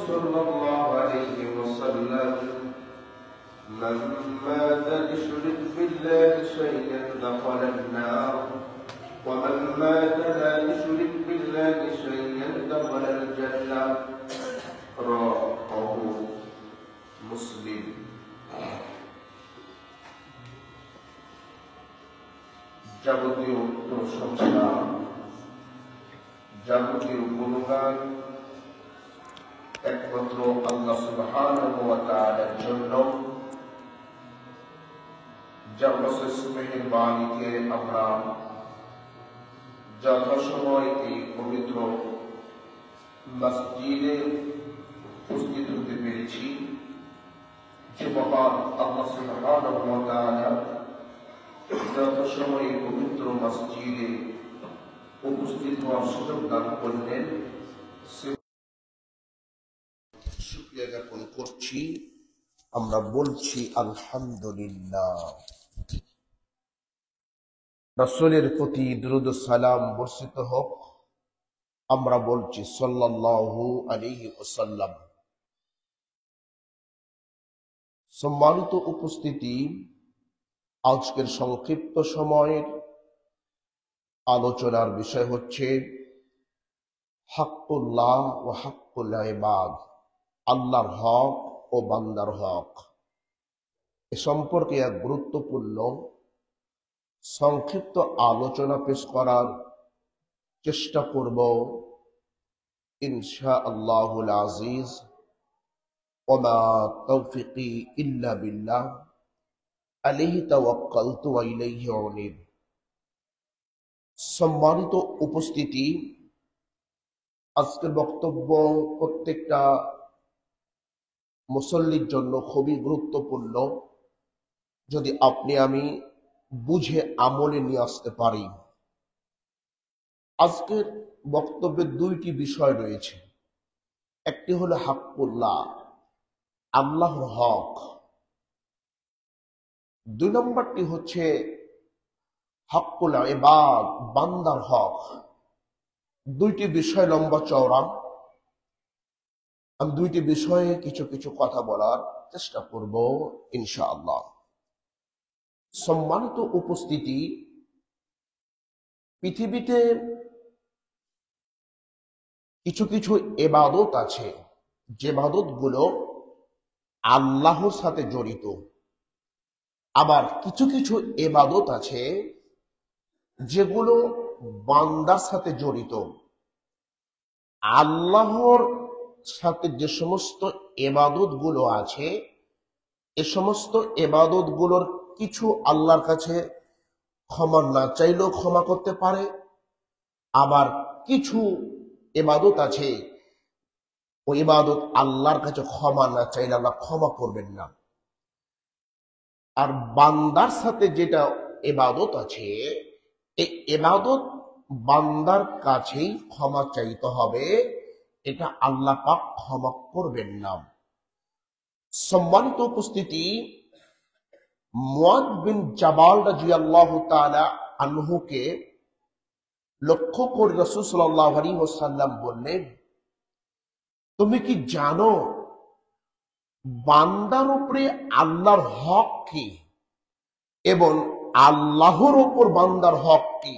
صلى الله عليه وسلم من مات يشرك بالله شيئا دخل النار ومن مات لا يشرك بالله شيئا دخل الجنة رواه مسلم। যাবতীয় প্রশংসা যাবতীয় গুণগান একমাত্র আল্লাহ সুবহানাহু ওয়া তাআলার জন্য, যার অশেষ মেহেরবানিতে আমরা যথাসময় এই পবিত্র মসজিদে উপস্থিত হতে পেরেছি। যে মহান আল্লাহ সুবহানাহু ওয়া তাআলা যথাসময়ে পবিত্র মসজিদে উপস্থিত হওয়ার সুযোগ দান করলেন, শুকরিয়া জ্ঞাপন করছি। আমরা বলছি আলহামদুলিল্লাহ। রাসূলের প্রতি দুরূদ ও সালাম বর্ষিত হোক। আমরা বলছি সাল্লাল্লাহু আলাইহি ওয়াসাল্লাম। সম্মানিত উপস্থিতি, আজকের সংক্ষিপ্ত সময়ের আলোচনার বিষয় হচ্ছে হাক্কুল্লাহ ওয়া হাক্কুল ইবাদ, আল্লাহর হক ও বান্দার হক। এ সম্পর্কে এক গুরুত্বপূর্ণ সংক্ষিপ্ত আলোচনা পেশ করার চেষ্টা করব ইনশাআল্লাহুল আজিজ। ওমা তৌফিকি ইল্লা বিল্লাহ, আলাইহি তাওয়াক্কালতু ওয়া ইলাইহি উনীব। সম্মানিত উপস্থিতি, আজকের বক্তব্য প্রত্যেকটা মুসল্লির জন্য খুবই গুরুত্বপূর্ণ। যদি আপনি আমি বুঝে আমলে নিয়ে আসতে পারি। আজকের বক্তব্যের দুইটি বিষয় রয়েছে। একটি হলো হাক্কুল্লাহ, আল্লাহর হক। দুই নম্বরটি হচ্ছে হাক্কুল ইবাদ, বান্দার হক। দুইটি বিষয় লম্বা চওড়া। আমি দুইটি বিষয়ে কিছু কিছু কথা বলার চেষ্টা করব ইনশাআল্লাহ। সম্মানিত উপস্থিতি, পৃথিবীতে কিছু কিছু ইবাদত আছে, যে ইবাদতগুলো আল্লাহর সাথে জড়িত। আবার কিছু কিছু ইবাদত আছে যেগুলো বান্দার সাথে জড়িত। আল্লাহর সাথে যে সমস্ত ইবাদত গুলো আছে, এ সমস্ত ইবাদত গুলোর কিছু আল্লাহর কাছে ক্ষমা না চাইলেও ক্ষমা করতে পারে। আবার কিছু ইবাদত আছে, ওই ইবাদত আল্লাহর কাছে ক্ষমা না চাইলে আল্লাহ ক্ষমা করবেন না। আর বান্দার সাথে যেটা ইবাদত আছে, এই ইবাদত বান্দার কাছেই ক্ষমা চাইতে হবে, এটা আল্লাহ পাক ক্ষমা করবেন না। সম্মানিত উপস্থিতি, মুআয বিন জাবাল রাদিয়াল্লাহু তাআলা আনহুকে লক্ষ্য করে রাসূল সাল্লাল্লাহু আলাইহি ওয়াসাল্লাম বললেন, তুমি কি জানো বান্দার উপরে আল্লাহর হক কি এবং আল্লাহর উপর বান্দার হক কি?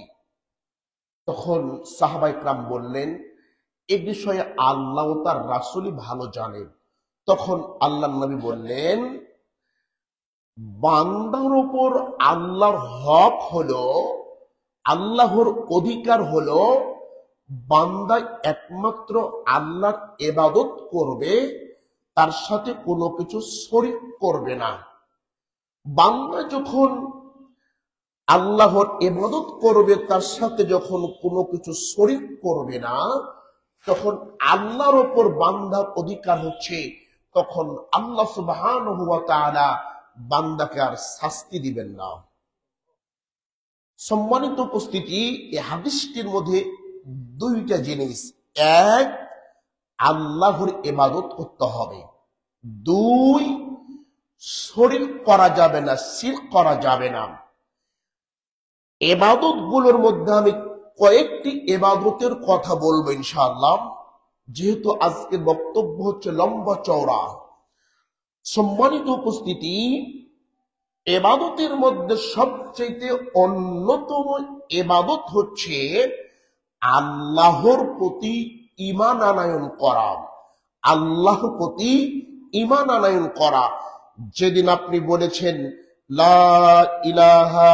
তখন সাহাবায়ে কেরাম বললেন, এ বিষয়ে আল্লাহ ও তার রাসূলই ভালো জানেন। তখন আল্লাহর নবী বললেন, বান্দার উপর আল্লাহর হক হলো, আল্লাহর অধিকার হলো, বান্দা একমাত্র আল্লাহর ইবাদত করবে, তার সাথে কোনো কিছু শরীক করবে না। বান্দা যখন আল্লাহর ইবাদত করবে, তার সাথে যখন কোনো কিছু শরীক করবে না, তখন আল্লাহর উপর বান্দার অধিকার হচ্ছে, তখন আল্লাহ সুবহানাহু ওয়া তাআলা বান্দাকে আর শাস্তি দিবেন না। সম্মানিত উপস্থিতি, এই হাদিসটির মধ্যে দুইটা জিনিস। এক, আল্লাহর ইবাদত করতে হবে। দুই, শরীক করা যাবে না, শিরক করা যাবে না। ইবাদত গুলোর মধ্যে আমি কয়েকটি ইবাদতের কথা বলবো ইনশাআল্লাহ, যেহেতু আজকে বক্তব্য হচ্ছে লম্বা চওড়া, সম্মানিত উপস্থিতি, এবাদতের মধ্যে সবচেয়ে অন্যতম এবাদত হচ্ছে আল্লাহর প্রতি ঈমান আনয়ন করা। আল্লাহর প্রতি ঈমান আনয়ন করা। যেদিন আপনি বলেছেন লা ইলাহা,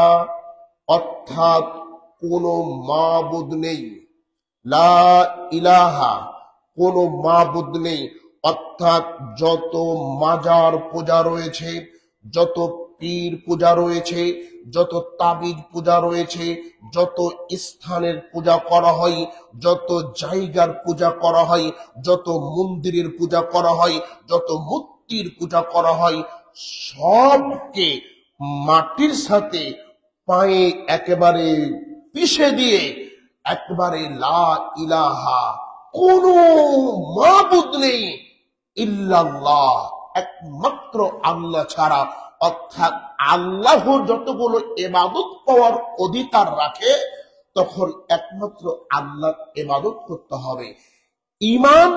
অর্থাৎ কোনো মাবুদ নেই, লা ইলাহা কোনো মাবুদ নেই, অর্থাৎ যত মাজার পূজা রয়েছে, যত পীর পূজা রয়েছে, যত তাবিজ পূজা রয়েছে, যত স্থানের পূজা করা হয়, যত জায়গার পূজা করা হয়, যত মন্দিরের পূজা করা হয়, যত মূর্তির পূজা করা হয়, সবকে মাটির সাথে পায়ে একেবারে পিষে দিয়ে একবারে লা ইলাহা, কোনো মাবুদ নেই ইল্লাল্লাহ, একমাত্র আল্লাহ ছাড়া, অর্থাৎ আল্লাহ যতগুলো ইবাদত পাওয়ার অধিকার রাখে তখন একমাত্র আল্লাহ ইবাদত করতে হবে। ঈমান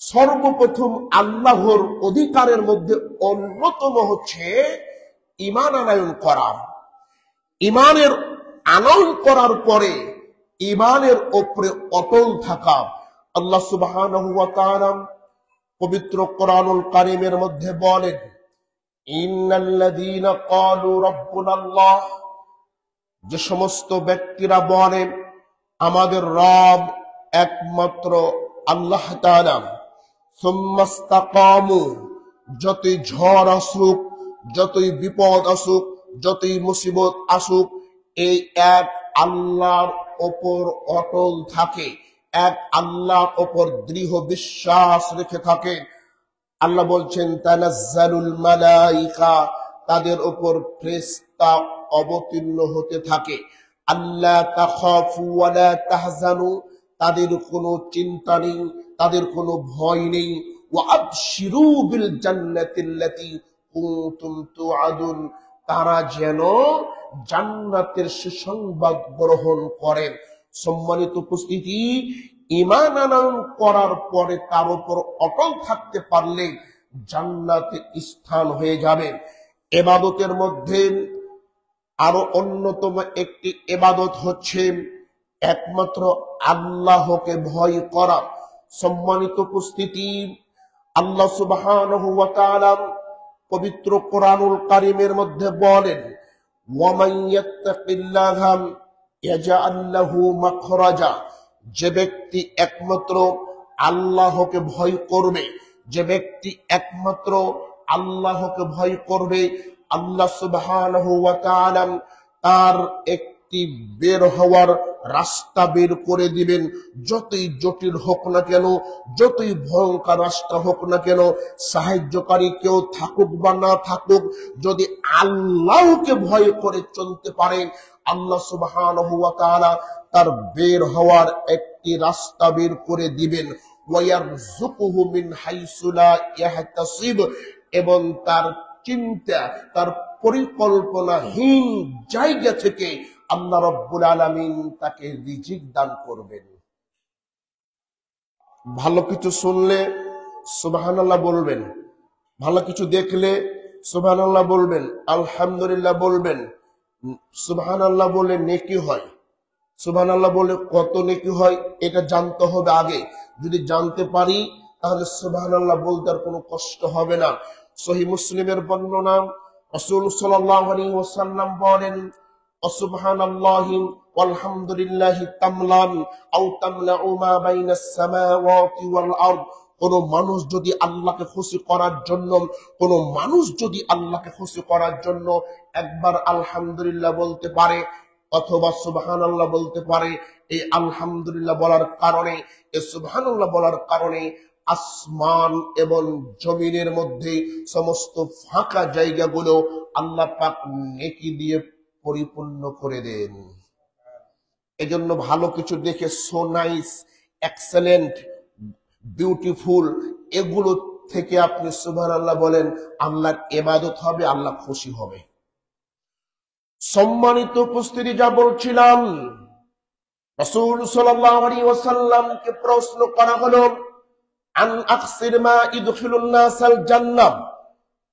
সর্বপ্রথম আল্লাহর অধিকারের মধ্যে অন্যতম হচ্ছে ঈমান আনয়ন করা। ঈমানের আনয়ন করার পরে ঈমানের উপরে অটল থাকা। আল্লাহ সুবহানাহু ওয়া তাআলা পবিত্র কোরআনুল কারীমের মধ্যে বলেন, ইন্নাল্লাযীনা ক্বালু রাব্বুনাল্লাহ, যে সমস্ত ব্যক্তিরা বলেন আমাদের রব একমাত্র আল্লাহ তাআলা, সুম্মাস্তাকামু, যতই ঝড় আসুক, যতই বিপদ আসুক, যতই মুসিবত আসুক, এই এক আল্লাহর ওপর অটল থাকে, এক আল্লাহর ওপর দৃঢ় বিশ্বাস রেখে থাকে। আল্লাহ বলছেন তানাজ্জালুল মালাইকা, তাদের উপর ফেরেশতা অবতীর্ণ হতে থাকে। আল্লাহ তাখাফু ওয়া লা তাহজানু, তাদের কোনো চিন্তা নেই, তাদের কোনো ভয় নেই। ওয়া আবশিরু বিল জান্নাতিল্লাতী কুনতুম তুআদুন, তারা যেন জান্নাতের সুসংবাদ গ্রহণ করেন। সম্মানিত উপস্থিতি, ঈমান আনয়ন করার পরে তার উপর অটল থাকতে পারলে জান্নাতে স্থান হয়ে যাবে। ইবাদতের মধ্যে আরো অন্যতম একটি ইবাদত হচ্ছে একমাত্র আল্লাহকে ভয় করা। সম্মানিত উপস্থিতি, আল্লাহ সুবহানাহু ওয়া তাআলা পবিত্র কোরআনুল কারীমের মধ্যে বলেন, ওয়ামান ইয়াত্তাকিল্লাহা ইয়াজআল লাহু মাখরাজা, যে ব্যক্তি একমাত্র আল্লাহকে ভয় করবে, যে ব্যক্তি একমাত্র আল্লাহকে ভয় করবে, আল্লাহ সুবহানাহু ওয়া তাআলা তার একটি বের হওয়ার রাস্তা বের করে দিবেন। যতই জটিল হোক না কেন, যতই ভয়ঙ্কর রাস্তা হোক না কেন, সাহায্যকারী কেউ থাকুক বা না থাকুক, যদি আল্লাহকে ভয় করে চলতে পারে, আল্লাহ সুবহানাহু ওয়া তাআলা তার বের হওয়ার একটি রাস্তা বের করে দিবেন। ওয়ায়ারযুকুহু মিন হাইসু লা ইয়াহতাসিব, এবং তার চিন্তা, তার পরিকল্পনাহীন জায়গা থেকে আল্লাহ রাব্বুল আলামিন তাকে রিজিক দান করবেন। ভালো কিছু শুনলে সুবহানাল্লাহ বলবেন, ভালো কিছু দেখলে সুবহানাল্লাহ বলবেন, আলহামদুলিল্লাহ বলবেন। সুবহানাল্লাহ বলে নেকি হয়। সুবহানাল্লাহ বলে কত নেকি হয় এটা জানতে হবে আগে। যদি জানতে পারি তাহলে সুবহানাল্লাহ বলতে আর কোনো কষ্ট হবে না। সহিহ মুসলিমের বর্ণনা, রাসূল সাল্লাল্লাহু আলাইহি ওয়াসাল্লাম বলেন, সুবহানাল্লাহি ওয়ালহামদুলিল্লাহি তামলান আও তামলাউ মা বাইনাস সামাওয়াতি ওয়াল আরদ। কোন মানুষ যদি আল্লাহকে খুশি করার জন্য, কোন মানুষ যদি আল্লাহকে খুশি করার জন্য একবার আলহামদুলিল্লাহ বলতে পারে অথবা সুবহানাল্লাহ বলতে পারে, এই আলহামদুলিল্লাহ বলার কারণে, এই সুবহানাল্লাহ বলার কারণে আসমান এবং জমিনের মধ্যে সমস্ত ফাঁকা জায়গাগুলো আল্লাহ পাক নেকি দিয়ে পরিপূর্ণ করে দেন। এজন্য ভালো কিছু দেখে সো নাইস, এক্সেলেন্ট, বিউটিফুল, এগুলো থেকে আপনি সুবহানাল্লাহ বলেন, আল্লাহর ইবাদত হবে, আল্লাহ খুশি হবে। সম্মানিত উপস্থিতি, যা বলছিলাম, রাসূল সাল্লাল্লাহু আলাইহি ওয়াসাল্লামকে প্রশ্ন করা হলো, আন আকসির মা ইদখিলুন নাসাল জান্নাহ,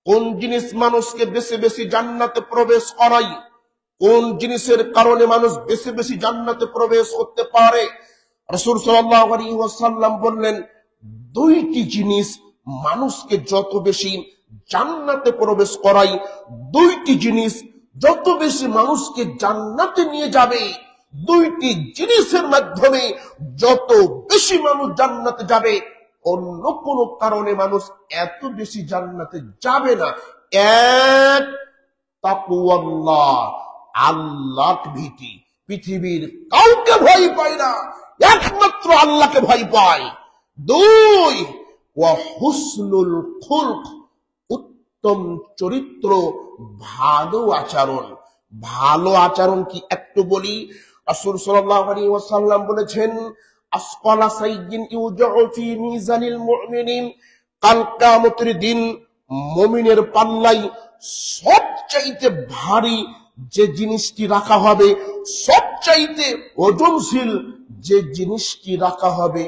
কোন জিনিস মানুষকে বেশি বেশি জান্নাতে প্রবেশ করায়, কোন জিনিসের কারণে মানুষ বেশি বেশি জান্নাতে প্রবেশ করতে পারে। রাসূল সাল্লাল্লাহু আলাইহি ওয়াসাল্লাম বললেন, দুইটি জিনিস মানুষকে যত বেশি জান্নাতে প্রবেশ করায়, দুইটি জিনিস যত বেশি মানুষকে জান্নাতে নিয়ে যাবে, দুইটি জিনিসের মাধ্যমে যত বেশি মানুষ জান্নাতে যাবে, অন্য কোন কারণে মানুষ এত বেশি জান্নাতে যাবে না। এক, তাকওয়াল্লাহ, আল্লাহর ভীতি। পৃথিবীর কাউকে ভয় পায় না, একমাত্র আল্লাহকে ভয় পায়। দুই, ওয়া হুসনুল খুলক, উত্তম চরিত্র, ভালো আচরণ। ভালো আচরণ কি একটু বলি। রাসূল সাল্লাল্লাহু আলাইহি ওয়াসাল্লাম বলেছেন, আসকালা সাইয়্যিন ইউজাউ ফি মিজানিল মুমিনিন, কাল কিয়ামতের দিন মুমিনের পাল্লায় সবচাইতে ভারী যে জিনিসটি রাখা হবে, সবচাইতে ওজনশীল যে জিনিসটি রাখা হবে,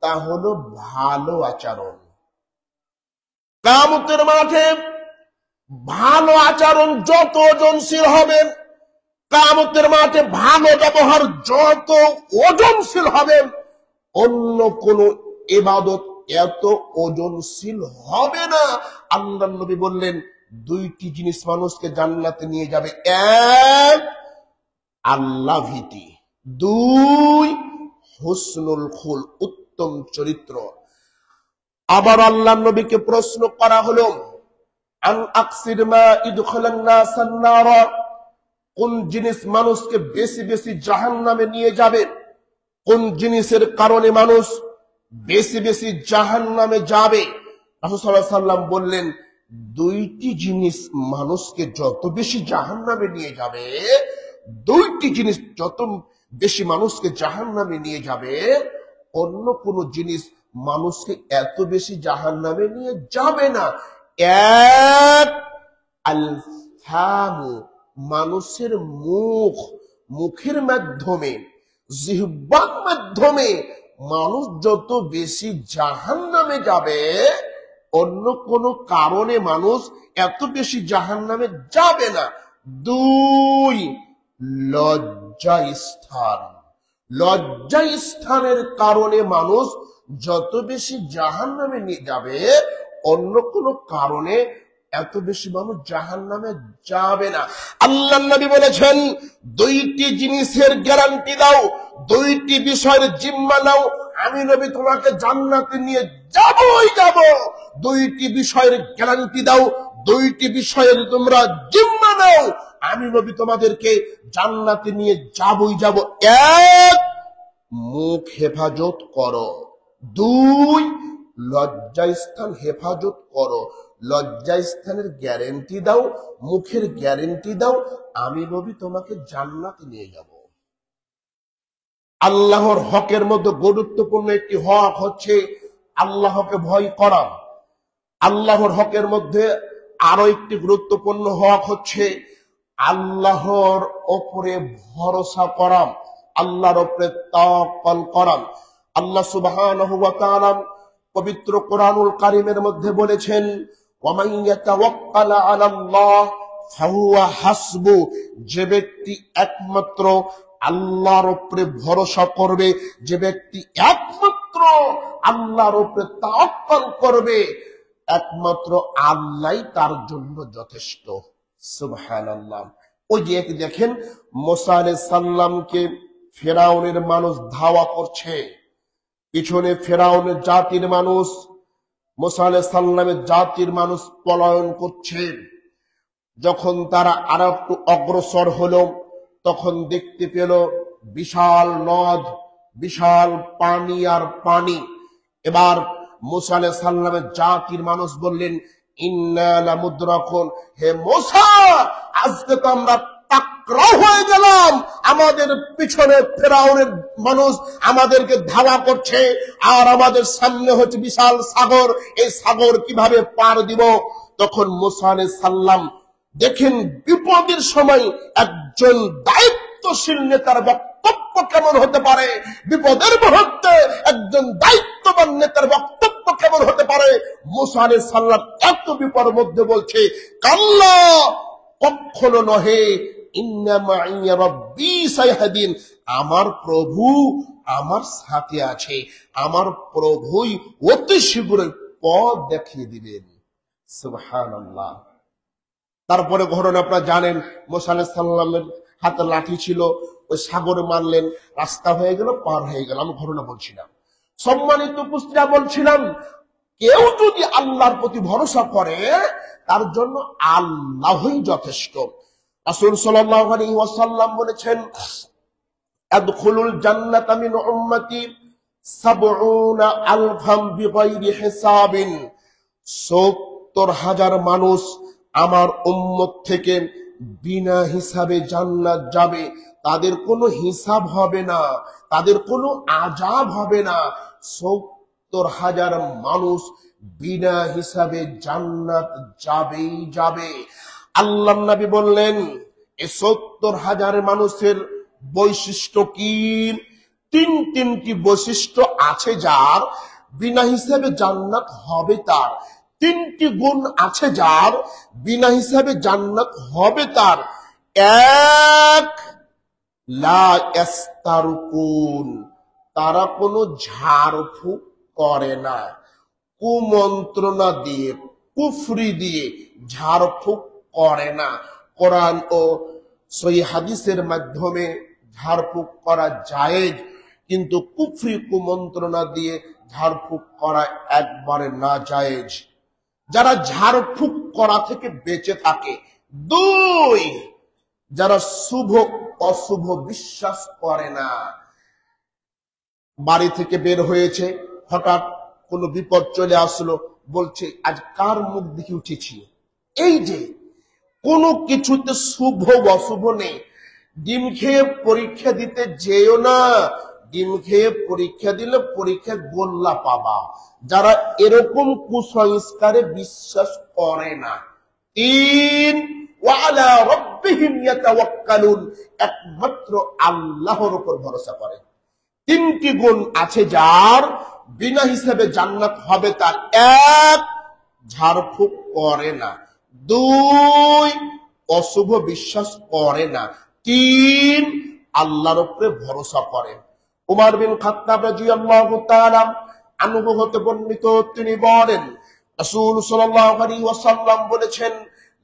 তা হলো ভালো আচরণ। কিয়ামতের মাঠে ভালো আচরণ যত ওজনশীল হবে, কিয়ামতের মাঠে ভালো ব্যবহার যত ওজনশীল হবে, অন্য কোন ইবাদত এত ওজনশীল হবে না। আল্লাহর নবী বললেন, দুইটি জিনিস মানুষকে জান্নাতে নিয়ে যাবে। এক, আল্লাহ ভীতি। দুই, হুসনুল খুল, উত্তম চরিত্র। আবার আল্লাহর নবীকে প্রশ্ন করা হলো, আন আকসির মা ইদখালান নাসান নার, কোন জিনিস মানুষকে বেশি বেশি জাহান্নামে নিয়ে যাবে, কোন জিনিসের কারণে মানুষ বেশি বেশি জাহান্নামে যাবে। রাসূল সাল্লাল্লাহু আলাইহি ওয়াসাল্লাম বললেন, দুইটি জিনিস মানুষকে যত বেশি জাহান্নামে নিয়ে যাবে, দুইটি জিনিস যত বেশি মানুষকে জাহান্নামে নিয়ে যাবে, অন্য কোন জিনিস মানুষকে এত বেশি জাহান্নামে নিয়ে যাবে না। এক, আল ফামু, মানুষের মুখ, মুখের মাধ্যমে, জিহ্বার মাধ্যমে মানুষ যত বেশি জাহান্নামে যাবে, অন্য কোন কারণে মানুষ এত বেশি জাহান্নামে যাবে না। দুই, লজ্জা স্থান, লজ্জা স্থানের কারণে মানুষ যত বেশি জাহান্নামে নিয়ে যাবে, অন্য কোন কারণে এত বেশি মানুষ জাহান্নামে যাবে না। আল্লাহর নবী বলেছেন, দুইটি জিনিসের গ্যারান্টি দাও, দুইটি বিষয়ের জিম্মা নাও, আমি নবী তোমাকে জান্নাতে নিয়ে যাবই যাব। দুইটি বিষয়ের গ্যারান্টি দাও, দুইটি বিষয়ের তোমরা জিম্মা নাও, আমি নবী তোমাদেরকে জান্নাতে নিয়ে যাবই যাব। এক, মুখ হেফাজত করো। দুই, লজ্জাস্থান হেফাজত করো। লজ্জাস্থানের গ্যারান্টি দাও, মুখের গ্যারান্টি দাও, আমি নবী তোমাকে জান্নাতে নিয়ে যাব। আল্লাহর হকের মধ্যে গুরুত্বপূর্ণ একটি হক হচ্ছে আল্লাহকে ভয় করা। আল্লাহর হকের মধ্যে আরো একটি গুরুত্বপূর্ণ হক হচ্ছে আল্লাহর উপরে ভরসা করা, আল্লাহর উপরে তাওয়াক্কুল করা। আল্লাহ সুবহানাহু ওয়া তাআলা পবিত্র কোরআনুল কারীমের মধ্যে বলেছেন, ওয়া মান ইয়াতাওয়াক্কাল আলাল্লাহ ফাহুয়া হাসবু, যে ব্যক্তি একমাত্র আল্লাহর উপরে ভরসা করবে, যে ব্যক্তি একমাত্র আল্লাহর উপরে তাওয়াক্কুল করবে, একমাত্র আল্লাহই তার জন্য যথেষ্ট। সুবহানাল্লাহ। ওই যে দেখেন, মুসা আলাইহিস সালামকে ফেরাউনের মানুষ ধাওয়া করছে, পিছনে ফেরাউনের জাতির মানুষ, মুসা আলাইহিস সালামের জাতির মানুষ পলায়ন করছে। যখন তারা আর একটু অগ্রসর হলো, তখন দেখতে পেল বিশাল নদ, বিশাল পানি আর পানি। এবার মুসা আলাইহিস সালামের জাতির মানুষ বললেন, ইন্না লামুদরাকুন, হে মুসা, আজকে তো আমরা পাকড়াও হয়ে গেলাম, আমাদের পিছনে ফেরাউনের মানুষ আমাদেরকে ধাওয়া করছে, আর আমাদের সামনে হচ্ছে বিশাল সাগর, এই সাগর কিভাবে পার দিব। তখন মুসা আলাইহিস সালাম দেখেন, বিপদের সময় একজন দায়িত্বশীল নেতার বক্তব্য কেমন হতে পারে, বিপদের মুহূর্তে একজন দায়িত্ববান নেতার বক্তব্য সত্য কেমন হতে পারে? মুসা আলাইহিস সালাম এত বিপর মধ্যে বলছে, কাল্লা, কখনো নহে, ইন্না মাইয়া রাব্বি সাইহাদিন, আমার প্রভু আমার সাথে আছে, আমার প্রভুই অতি শীঘ্রই পথ দেখিয়ে দিবেন। সুবহানাল্লাহ। তারপরে ঘটনা আপনারা জানেন, মুসা আলাইহিস সালামের হাতে লাঠি ছিল, ওই সাগরে মারলেন, রাস্তা হয়ে গেল, পার হয়ে গেল। আমি ঘটনা বলছিলাম। সম্মানিত উপস্থিতিরা, বলছিলাম কেউ যদি আল্লাহর প্রতি ভরসা করে তার জন্য আল্লাহই যথেষ্ট। রাসূল সাল্লাল্লাহু আলাইহি ওয়াসাল্লাম বলেছেন, আদখুলুল জান্নাতা মিন উম্মতি ৭০,০০০ বিগাইরি হিসাবিন, ৭০,০০০ মানুষ আমার উম্মত থেকে বিনা হিসাবে জান্নাত যাবে। তাদের কোনো হিসাব হবে না, তাদের কোনো আযাব হবে না। ৭০,০০০ মানুষ বিনা হিসাবে জান্নাত যাবেই যাবে। আল্লাহর নবী বললেন, এই ৭০,০০০ মানুষের বৈশিষ্ট্য কি? তিনটি বৈশিষ্ট্য আছে যার, বিনা হিসাবে জান্নাত হবে তার। তিনটি গুণ আছে যার, বিনা হিসাবে জান্নাত হবে তার। এক, লা ইস্তারকুন, তারা কোনো ঝাড়ফুঁক করে না। কুমন্ত্রণা দিয়ে, কুফরি দিয়ে ঝাড়ফুঁক করে না। কোরআন ও সহিহ হাদিসের মাধ্যমে ঝাড়ফুঁক করা জায়েজ, কিন্তু কুফরি কুমন্ত্রণা দিয়ে ঝাড়ফুঁক করা একবারে না জায়েজ। যারা ঝাড়ফুঁক করা থেকে বেঁচে থাকে। দুই, যারা শুভ অশুভ বিশ্বাস করে না। বাড়ি থেকে বের হয়েছে, হঠাৎ কোনো বিপদ চলে আসলো, বলছে আজ কার মুখ দেখে উঠেছি। এই যে কোনো কিছুতে শুভ অশুভ নেই। ডিম খেয়ে পরীক্ষা দিতে যেও না, ডিম খেয়ে পরীক্ষা দিলে পরীক্ষা গোল্লা পাবা। যারা এরকম কুসংস্কারে বিশ্বাস করে না। তিন, ওয়ালা রাব্বিহিম ইয়াতাওয়াক্কালুন, একমাত্র আল্লাহর উপর ভরসা করে। তিনটি গুণ আছে যার, বিনা হিসাবে জান্নাত হবে তার। এক, ঝাড়ফুঁক করে না। দুই, অশুভ বিশ্বাস করে না। তিন, আল্লাহর উপরে ভরসা করে। উমর বিন খাত্তাব রাদিয়াল্লাহু তাআলা আনহু হতে বর্ণিত, তিনি বলেন, রাসূল সাল্লাল্লাহু আলাইহি ওয়াসাল্লাম বলেছেন,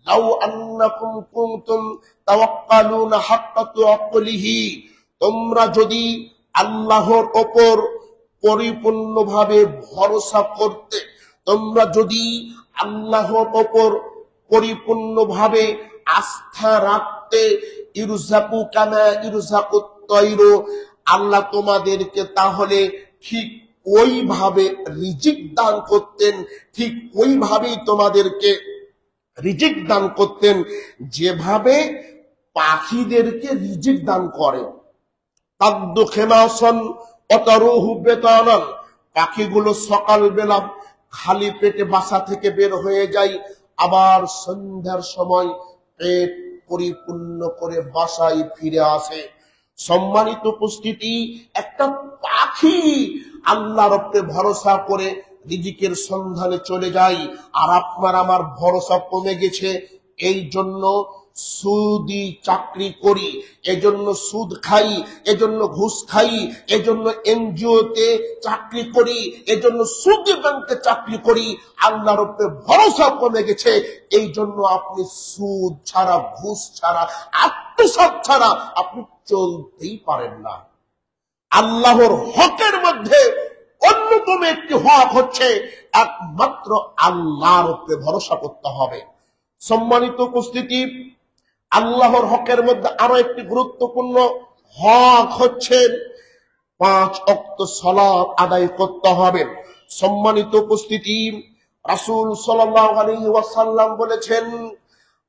লাউ আন্নাকুম কুনতুম তাওয়াক্কালুনা হাক্কা তাওয়াক্কুলিহি, তোমরা যদি আল্লাহর উপর পরিপূর্ণভাবে ভরসা করতে, তোমরা যদি আল্লাহর উপর পরিপূর্ণভাবে আস্থা রাখতে, ইরযাকু কামা ইরযাকুত তায়রু, আল্লাহ তোমাদেরকে তাহলে ঠিক ওইভাবে রিজিক দান করতেন, ঠিক ওইভাবেই তোমাদেরকে রিজিক দান করতেন যেভাবে পাখিদেরকে রিজিক দান করে। তাদু খেমাসন অতরুহু বেতানান, পাখিগুলো সকালবেলা খালি পেটে বাসা থেকে বের হয়ে যায়, আবার সন্ধ্যার সময় পেট পরিপূর্ণ করে বাসায় ফিরে আসে। সম্মানিত উপস্থিতি, একটা পাখি আল্লাহর উপরে ভরসা করে রিজিকের সন্ধানে চলে যায়, আর আপনার আমার ভরসা কমে গেছে। এই জন্য সুদি চাকরি করি, এজন্য সুদ খাই, এজন্য ঘুষ খাই, এজন্য এনজিওতে চাকরি করি, এজন্য সুদি ব্যাংকে চাকরি করি। আল্লাহর উপরে ভরসা কমে গেছে, এই জন্য আপনি সুদ ছাড়া, ঘুষ ছাড়া, আত্মসাৎ ছাড়া আপনি চলতেই পারেন না। আল্লাহর হকের মধ্যে অন্যতম একটি হক হচ্ছে একমাত্র আল্লাহর উপরে ভরসা করতে হবে। সম্মানিত উপস্থিতি, আল্লাহর হকের মধ্যে আরো একটি গুরুত্বপূর্ণ হক হচ্ছে 5 ওয়াক্ত সালাত আদায় করতে হবে। সম্মানিত উপস্থিতি, রাসূল সাল্লাল্লাহু আলাইহি ওয়াসাল্লাম বলেছেন,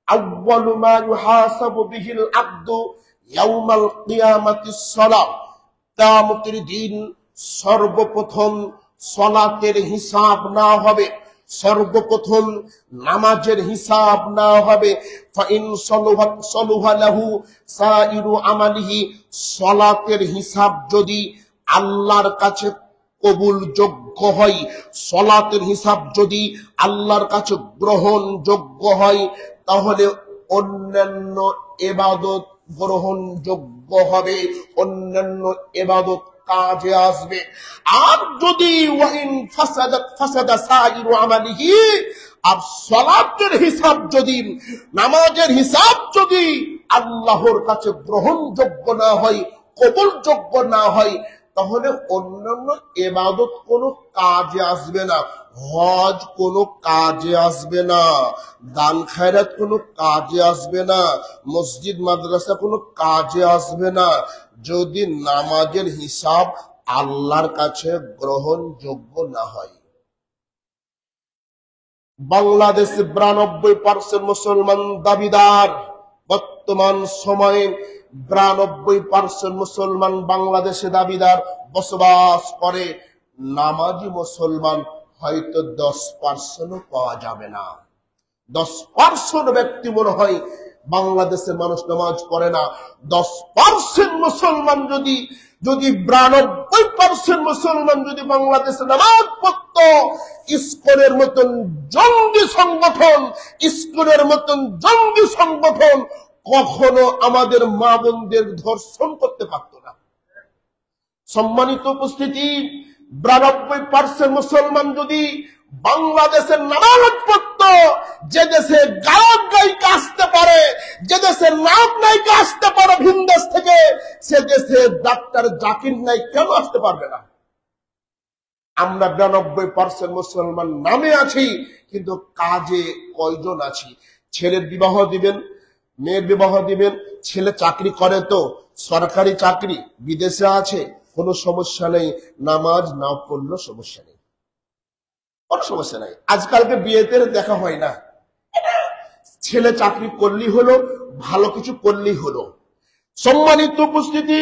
আউয়ালু মা ইউহাসাবু বিহিল আবদু ইয়াউমাল কিয়ামাতিস সালাত, কিয়ামতের দিন সর্বপ্রথম সালাতের হিসাব না হবে, সর্বপ্রথম নামাজের হিসাব না হবে। ফাইন সলুহা লাহু সাইরু আমালিহি, সালাতের হিসাব যদি আল্লাহর কাছে কবুলযোগ্য হয়, সালাতের হিসাব যদি আল্লাহর কাছে গ্রহণযোগ্য হয়, তাহলে অন্যান্য ইবাদত গ্রহণযোগ্য হবে, অন্যান্য ইবাদত কাজে আসবে। আর যদি ওয়াইন ফাসাদা সাইরু আমালিহি, আর সালাতের হিসাব যদি, নামাজের হিসাব যদি আল্লাহর কাছে গ্রহণযোগ্য না হয়, কবুলযোগ্য না হয়, তাহলে অন্যান্য ইবাদত কোনো কাজে আসবে না। হজ কোনো কাজে আসবে না, দান খায়রাত কোনো কাজে আসবে না, মসজিদ মাদ্রাসা কোনো কাজে আসবে না, যদি নামাজের হিসাব আল্লাহর কাছে গ্রহণযোগ্য না হয়। বাংলাদেশে 92% মুসলমান দাবিদার, বর্তমান সময়ে 92% মুসলমান বাংলাদেশে দাবিদার বসবাস করে। নামাজি মুসলমান হয়তো 10% পাওয়া যাবে না। 10% ব্যক্তি মনে হয় বাংলাদেশের মানুষ নামাজ পড়ে না। 10% মুসলমান যদি 92% মুসলমান যদি বাংলাদেশে নামাজ পড়ত, ইসকনের মতন জঙ্গি সংগঠন, ইসকনের মতন জঙ্গি সংগঠন কখনো আমাদের মা বোনদের ধর্ষণ করতে পারত না। সম্মানিত উপস্থিতি, 92% মুসলমান যদি বাংলাদেশের নামাজ পড়ত, যে দেশে গায়ক গায়িকা আসতে পারে, যে দেশে নায়ক নায়িকা আসতে পারে ভিন দেশ থেকে, সে দেশে ডাক্তার জাকির নাইক কেন আসতে পারবে না? আমরা 92% মুসলমান নামে আছি, কিন্তু কাজে কয়জন আছি? ছেলের বিবাহ দিবেন, মেয়ের বিবাহ দিবেন, ছেলে চাকরি করে তো সরকারি চাকরি, বিদেশে আছে, কোনো সমস্যা নেই, নামাজ না পড়লেও সমস্যা নেই, কোনো সমস্যা নাই। আজকালকে বিয়েতে দেখা হয় না, ছেলে চাকরি করলেই হলো, ভালো কিছু করলেই হলো। সম্মানিত উপস্থিতি,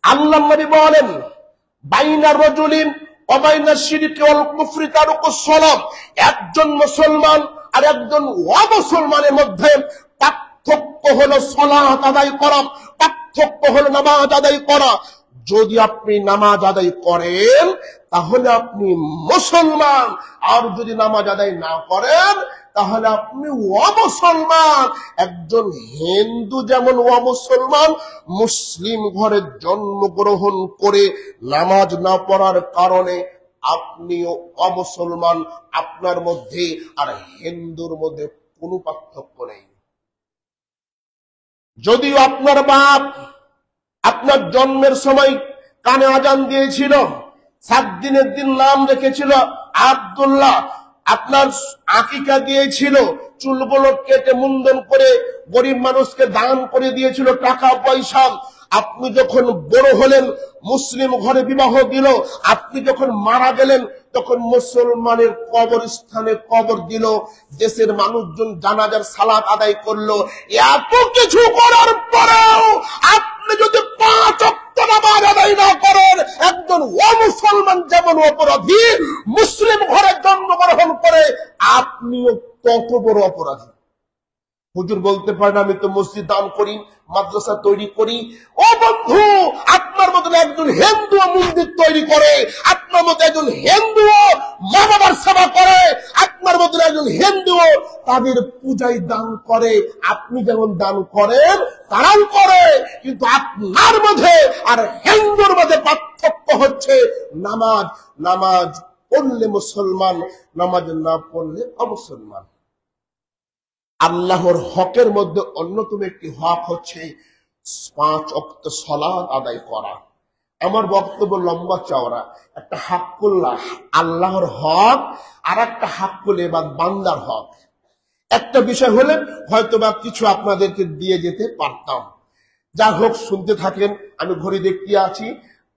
আল্লাহ নবী বলেন, বাইনা রাজুলিন ওয়া বাইনা শিরকি ওয়াল কুফরি তারকুস সালাম, একজন মুসলমান আর একজন অমুসলমানের মধ্যে পার্থক্য হলো সালাত আদায় করা, পার্থক্য হলো নামাজ আদায় করা। যদি আপনি নামাজ আদায় করেন তাহলে আপনি মুসলমান, আর যদি নামাজ আদায় না করেন তাহলে আপনি অমুসলমান। একজন হিন্দু যেমন অমুসলমান, মুসলিম ঘরে জন্মগ্রহণ করে নামাজ না পড়ার কারণে আপনিও অমুসলমান। আপনার মধ্যে আর হিন্দুর মধ্যে কোনো পার্থক্য নেই। যদিও আপনার বাপ আপনার জন্মের সময় কানে আজান দিয়েছিল, 7 দিনের দিন নাম রেখেছিল আব্দুল্লাহ, আপনার আকিকা দিয়েছিল, চুলগুলো কেটে মুন্ডন করে গরিব মানুষকে দান করে দিয়েছিল টাকা পয়সা। আপনি যখন বড় হলেন, মুসলিম ঘরে বিবাহ দিল, আপনি যখন মারা গেলেন তখন মুসলমানের কবরস্থানে কবর দিল, দেশের মানুষজন জানাজার সালাত আদায় করলো। এত কিছু করার পরেও আপনি যদি 5 ওয়াক্ত নামাজ আদায় না করেন, একজন অমুসলমান যেমন অপরাধী, মুসলিম ঘরে জন্মগ্রহণ করে আপনিও তত বড় অপরাধী। হুজুর বলতে পারেন আমি তো মসজিদ দান করি, মাদ্রাসা তৈরি করি। ও বন্ধু, আপনার মতো একজন হিন্দু মন্দির তৈরি করে, আপনার মতো একজন হিন্দু মা বাবার সেবা করে, আপনার মতো একজন হিন্দু তাদের পূজায় দান করে। আপনি যেমন দান করেন তারাও করে, কিন্তু আপনার মধ্যে আর হিন্দুর মধ্যে পার্থক্য হচ্ছে নামাজ। নামাজ পড়লে মুসলমান, নামাজ না পড়লে অমুসলমান। আল্লাহর হকের মধ্যে অন্যতম একটি হক হচ্ছে 5 ওয়াক্ত সালাত আদায় করা। আমার বক্তব্য লম্বা চওড়া। একটা হাক্কুল্লাহ আল্লাহর হক, আর একটা হাক্কুল ইবাদ বান্দার হক। একটা বিষয় হলে হয়তোবা কিছু আপনাদেরকে দিয়ে যেতে পারতাম, যা হোক শুনতে থাকেন, আমি ঘড়ি দেখতে আছি,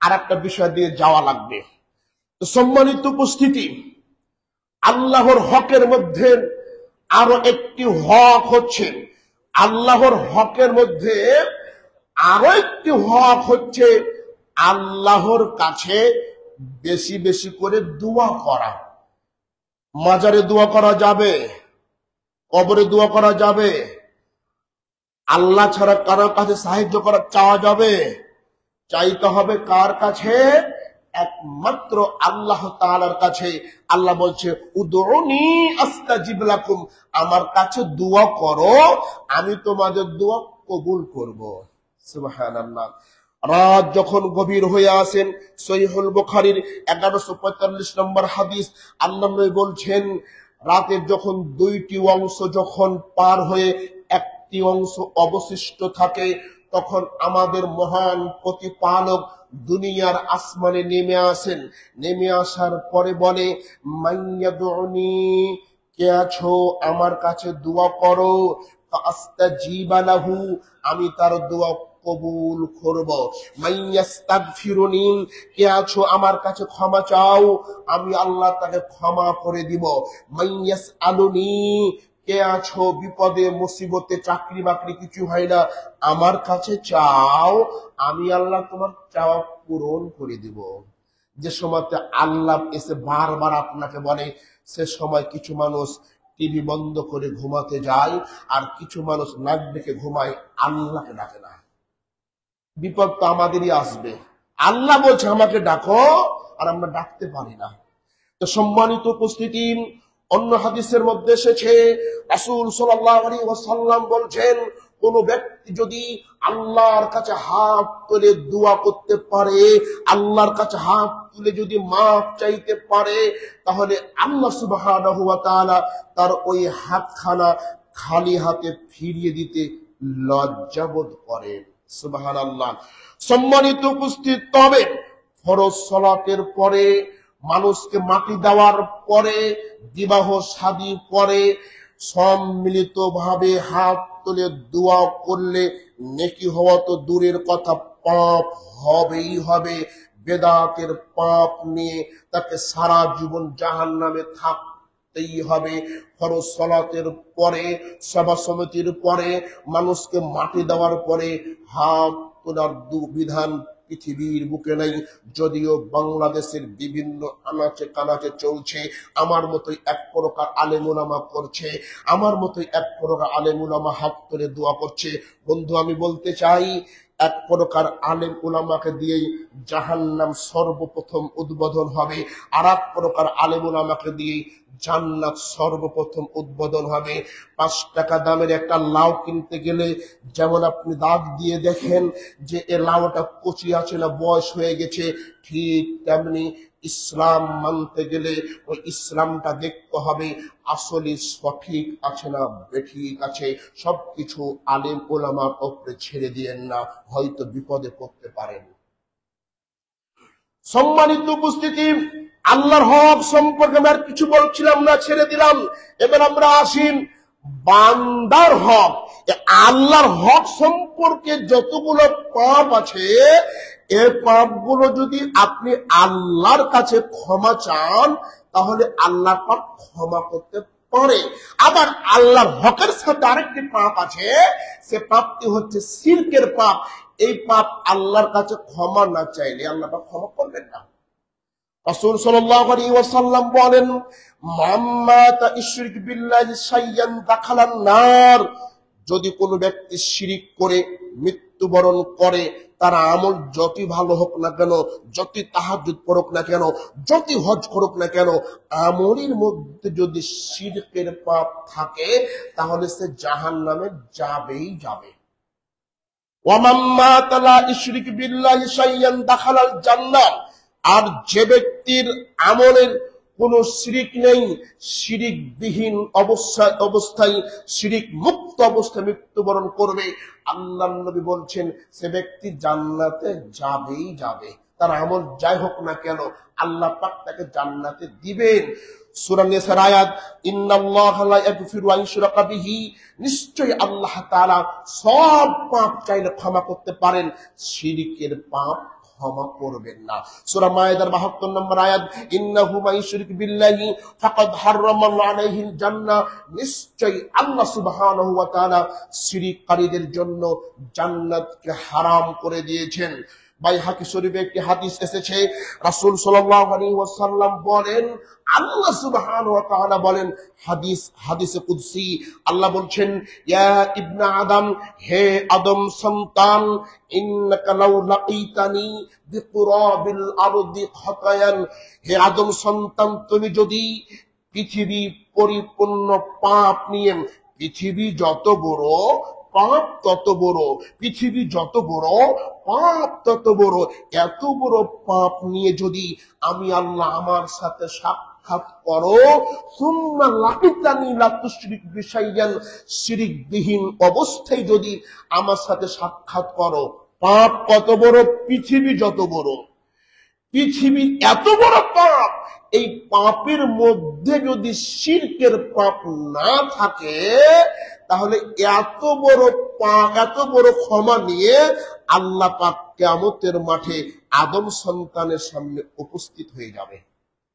আর একটা বিষয় দিয়ে যাওয়া লাগবে। তো সম্মানিত উপস্থিতি, আল্লাহর হকের মধ্যে আরো একটি হক হচ্ছে, আল্লাহর হকের মধ্যে আরো একটি হক হচ্ছে আল্লাহর কাছে বেশি বেশি করে দোয়া করা। মাজারে দোয়া করা যাবে, কবরে দোয়া করা যাবে, আল্লাহ ছাড়া কারোর কাছে সাহায্য করা চাওয়া যাবে। চাইতে হবে কার কাছে? একমাত্র আল্লাহ তাআলার কাছে। আল্লাহ বলছে উদউনি আস্তাজিব লাকুম, আমার কাছে দোয়া করো, আমি তোমাদের দোয়া কবুল করব। সুবহানাল্লাহ। রাত যখন গভীর হয়ে আসেন, সহিহুল বুখারীর 1145 নম্বর হাদিস, আল্লাহ নবী বলছেন রাতের যখন দুইটি অংশ যখন পার হয়ে একটি অংশ অবশিষ্ট থাকে, তখন আমাদের মহান প্রতিপালক দুনিয়ার আসমানে নেমে আসেন। নেমে আসার পরে বলে মাইয়াদুনি, কে আছো আমার কাছে দোয়া করো, ফাস্তাজিবা লাহু, আমি তার দোয়া কবুল করব। মাইয়াস্তাগফিরুনি, কে আছো আমার কাছে ক্ষমা চাও, আমি আল্লাহ তাকে ক্ষমা করে দিব। মাইয়াসআলুনি, কে আছো বিপদে মুসিবতে চাকরি বাকরি কিছু হয় না, আমার কাছে চাও, আমি আল্লাহ তোমার চাওয়া পূরণ করে দিব। যে সময়তে আল্লাহ এসে বারবার আপনাকে বলে, সে সময় কিছু মানুষ টিভি বন্ধ করে ঘুমাতে যায়, আর কিছু মানুষ নাক ডেকে ঘুমায়, আল্লাহকে ডাকে না। বিপদ তো আমাদেরই আসবে, আল্লাহ বলছে আমাকে ডাকো, আর আমরা ডাকতে পারি না। তো সম্মানিত উপস্থিতি, অন্য হাদিসের মধ্যে এসেছে রাসূল সাল্লাল্লাহু আলাইহি ওয়াসাল্লাম বলছেন, কোন ব্যক্তি যদি আল্লাহর কাছে হাত তুলে দোয়া করতে পারে, আল্লাহর কাছে হাত তুলে যদি মাফ চাইতে পারে, তাহলে আল্লাহ সুবহানাহু ওয়া তাআলা তার ওই হাতখানা খালি হাতে ফিরিয়ে দিতে লজ্জাবোধ করেন। সুবহানাল্লাহ। সম্মানিত উপস্থিত, তবে ফরজ সালাতের পরে, মানুষকে মাটি দেওয়ার পরে, বিবাহ শাদী পরে সম্মিলিত ভাবে হাত তুলে দোয়া করলে নেকি হওয়া তো দূরের কথা, পাপ হবেই হবে। বেদাতের পাপ নিয়ে তাকে সারা জীবন জাহান্নামে থাকতেই হবে। ফরজ সালাতের পরে, সভা সমিতির পরে, মানুষকে মাটি দেওয়ার পরে হাত তোলার বিধান পৃথিবীর বুকে নাই। যদিও বাংলাদেশের বিভিন্ন আনাচে কানাচে চলছে, আমার মতোই এক প্রকার আলেম উলামা করছে, আমার মতোই এক প্রকার আলেম উলামা হাত তুলে দোয়া করছে। বন্ধু, আমি বলতে চাই, এক প্রকার আলেম উলামাকে দিয়েই জাহান্নাম সর্বপ্রথম উদ্বোধন হবে, আর এক প্রকার আলেম উলামাকে দিয়েই জান্নাত সর্বপ্রথম উদ্বোধন হবে। 5 টাকা দামের একটা লাউ কিনতে গেলে যেমন আপনি দাগ দিয়ে দেখেন যে এ লাউটা কচি আছে না বয়স হয়ে গেছে, ঠিক তেমনি ইসলাম মানতে গেলে ওই ইসলামটা দেখতে হবে আসলে সঠিক আছে না বেঠিক আছে। সবকিছু আলেম ওলামার উপরে ছেড়ে দিয়েন না, হয়তো বিপদে পড়তে পারেন। সম্মানিত উপস্থিতি, আল্লাহর হক সম্পর্কে আমি আর কিছু বলছিলাম না, ছেড়ে দিলাম। এবার আমরা আসিন বান্দার হক। আল্লাহর হক সম্পর্কে যতগুলো পাপ আছে, এ পাপগুলো যদি আপনি আল্লাহর কাছে ক্ষমা চান, তাহলে আল্লাহ পাক ক্ষমা করতে পারে। আবার আল্লাহর হকের সাথে আরেকটি পাপ আছে, সে পাপটি হচ্ছে শিরকের পাপ। এই পাপ আল্লাহর কাছে ক্ষমা না চাইলে আল্লাহ পাক ক্ষমা করবেন না। রাসূল সাল্লাল্লাহু আলাইহি ওয়াসাল্লাম বলেন, মাম্মাতা ইশরিক বিল্লাহি শাইয়ান দাখালান নার, যদি কোনো ব্যক্তি শিরিক করে মৃত্যুবরণ করে, তার আমল যতই ভালো হোক না কেন, যতই তাহাজ্জুদ পড়ুক না কেন, যতই হজ করুক না কেন, আমলের মধ্যে যদি শিরকের পাপ থাকে, তাহলে সে জাহান্নামে যাবেই যাবে। ওয়া মাম্মাতা লা ইশরিক বিল্লাহি শাইয়ান দাখালাল জান্নাহ, আর যে ব্যক্তির আমলের কোনো শিরিক নেই, শিরিকবিহীন অবস্থায় শিরিক মুক্ত অবস্থায় মৃত্যুবরণ করবে, আল্লাহর নবী বলছেন সে ব্যক্তি জান্নাতে যাবেই যাবে। তার আমল যাই হোক না কেন, আল্লাহ পাক তাকে জান্নাতে দিবেন। সূরা নিসার আয়াত, ইন্নাল্লাহা লা ইয়াগফিরু আন ইউশরাকা বিহি, নিশ্চয়ই আল্লাহ তাআলা সব পাপ চাইলে ক্ষমা করতে পারেন, শিরকের পাপ ক্ষমা করবেন না। সূরা মায়েদার ৭২ নম্বর আয়াত, ইন্নাহু মান ইউশরিক বিল্লাহি ফাকাদ হারামাল্লাহু আলাইহিল জান্নাহ, নিশ্চয়ই আল্লাহ সুবহানাহু ওয়া তাআলা শিরককারীদের জন্য জান্নাতকে হারাম করে দিয়েছেন। বাইহাকি শরীফে একটি হাদিস এসেছে, রাসূল সাল্লাল্লাহু আলাইহি ওয়াসাল্লাম বলেন, আল্লাহ সুবহানাহু ওয়া তাআলা বলেন, হাদিসে কুদসি, আল্লাহ বলছেন, ইয়া ইবনা আদম, হে আদম সন্তান, ইন্নাকা লাউ লাকিতানি বিকুরাবিল আরদি খাতায়ান, হে আদম সন্তান, তুমি যদি পৃথিবী পরিপূর্ণ পাপ নিয়ে, পৃথিবী যত বড় পাপ তত বড়, পৃথিবী যত বড় পাপ তত বড়, এত বড় পাপ নিয়ে যদি আমি আল্লাহ আমার সাথে সাক্ষাৎ করো, সুম্মা লাকিতানি লা তুশরিক বিশাইয়ান, শিরকবিহীন অবস্থায় যদি আমার সাথে সাক্ষাৎ করো, পাপ কত বড়, পৃথিবী যত বড়, পৃথিবী এত বড় পাপ, এই পাপের মধ্যে যদি শিরকের পাপ না থাকে, তাহলে এত বড় পাপ, এত বড় ক্ষমা নিয়ে আল্লাহ পাক কিয়ামতের মাঠে আদম সন্তানের সামনে উপস্থিত হয়ে যাবে।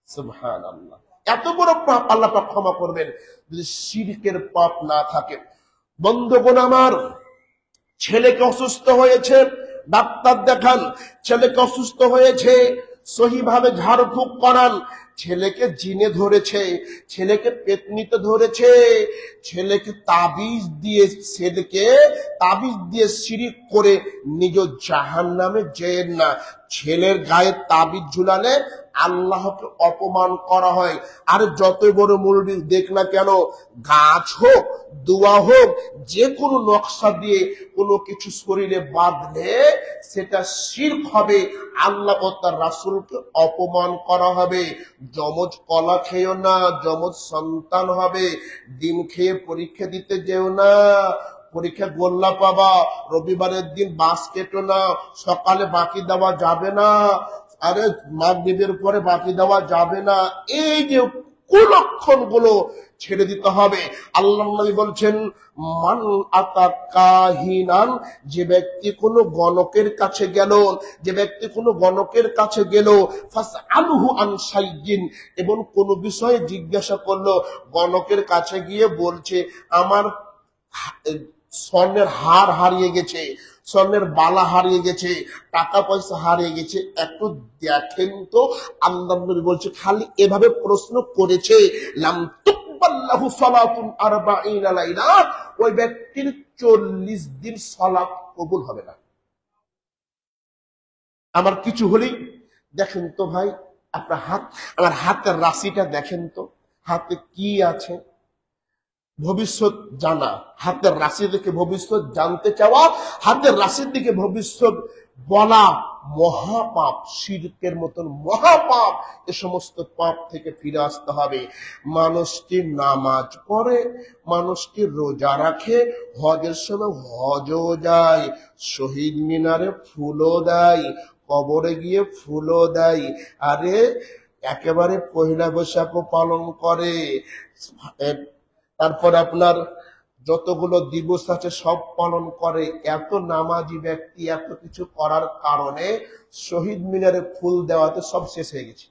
সুবহানাল্লাহ, এত বড় পাপ আল্লাহ পাক ক্ষমা করবেন যদি শিরকের পাপ না থাকে। বন্ধুগণ আমার, ছেলেকে অসুস্থ হয়েছে, ডাক্তার দেখান, ছেলেকে অসুস্থ হয়েছে, সহিভাবে ঝাড়ফুঁক করান, ছেলেকে জিনে ধরেছে, ছেলেকে পেতনিতে ধরেছে, ছেলেকে তাবিজ দিয়ে শিরিক করে নিজ জাহান্নামে যেন না। ছেলের গায়ে তাবিজ ঝুলালে আল্লাহকে অপমান করা হয়। আর যত বড় মুরব্বি দেখ না কেন, গাছ হোক, দোয়া হোক, যে কোনো নকশা দিয়ে কোনো কিছু শরীরে বাঁধলে সেটা শিরক হবে, আল্লাহ ও তার রাসূলকে অপমান করা হবে। যমজ কলা খেয়েও না, যমজ সন্তান হবে। ডিম খেয়ে পরীক্ষা দিতে যেও না, পরীক্ষা গোল্লা পাবা। রবিবারের দিন বাস কেটো না, সকালে বাকি দেওয়া যাবে না, আরে মাগরিবের পরে বাকি দেওয়া যাবে না। এই যে কুলক্ষণ গুলো ছেড়ে দিতে হবে। আল্লাহ নবী বলছেন, মান আতা কাহিনান, যে ব্যক্তি কোনো গণকের কাছে গেল, যে ব্যক্তি কোনো গণকের কাছে গেল, ফাসআলহু আন শাইইন, এবং কোনো বিষয়ে জিজ্ঞাসা করলো, গণকের কাছে গিয়ে বলছে আমার স্বর্ণের হার হারিয়ে গেছে, স্বর্ণের বালা হারিয়ে গেছে, টাকা পয়সা হারিয়ে গেছে, একটু দেখেন তো। আল্লাহ নবী বলছে, খালি এভাবে প্রশ্ন করেছে, লাম তুকবাল্লাহু সালাতুন 40 লাইলা, ওই ব্যক্তির 40 দিন সালাত কবুল হবে না। আমার কিছু হলেই দেখেন তো ভাই, আপনার হাত, আমার হাতের রাশিটা দেখেন তো, হাতে কি আছে। ভবিষ্যৎ জানা, হাতের রাশি দেখে ভবিষ্যৎ জানতে চাওয়া, হাতের রাশির দিকে ভবিষ্যৎ বলা মহাপাপ, শিরকের মতন মহাপাপ। এ সমস্ত পাপ থেকে ফিরে আসতে হবে। মানুষটি নামাজ পড়ে, মানুষটি রোজা রাখে, হজের সময় হজও যায়, শহীদ মিনারে ফুলও দেয়, কবরে গিয়ে ফুলও দেয়, আরে একেবারে পয়লা বৈশাখও পালন করে, তারপর আপনার যতগুলো দিবস আছে সব পালন করে। এত নামাজি ব্যক্তি এত কিছু করার কারণে শহীদ মিনারে ফুল দেওয়াতে সব শেষ হয়ে গেছে।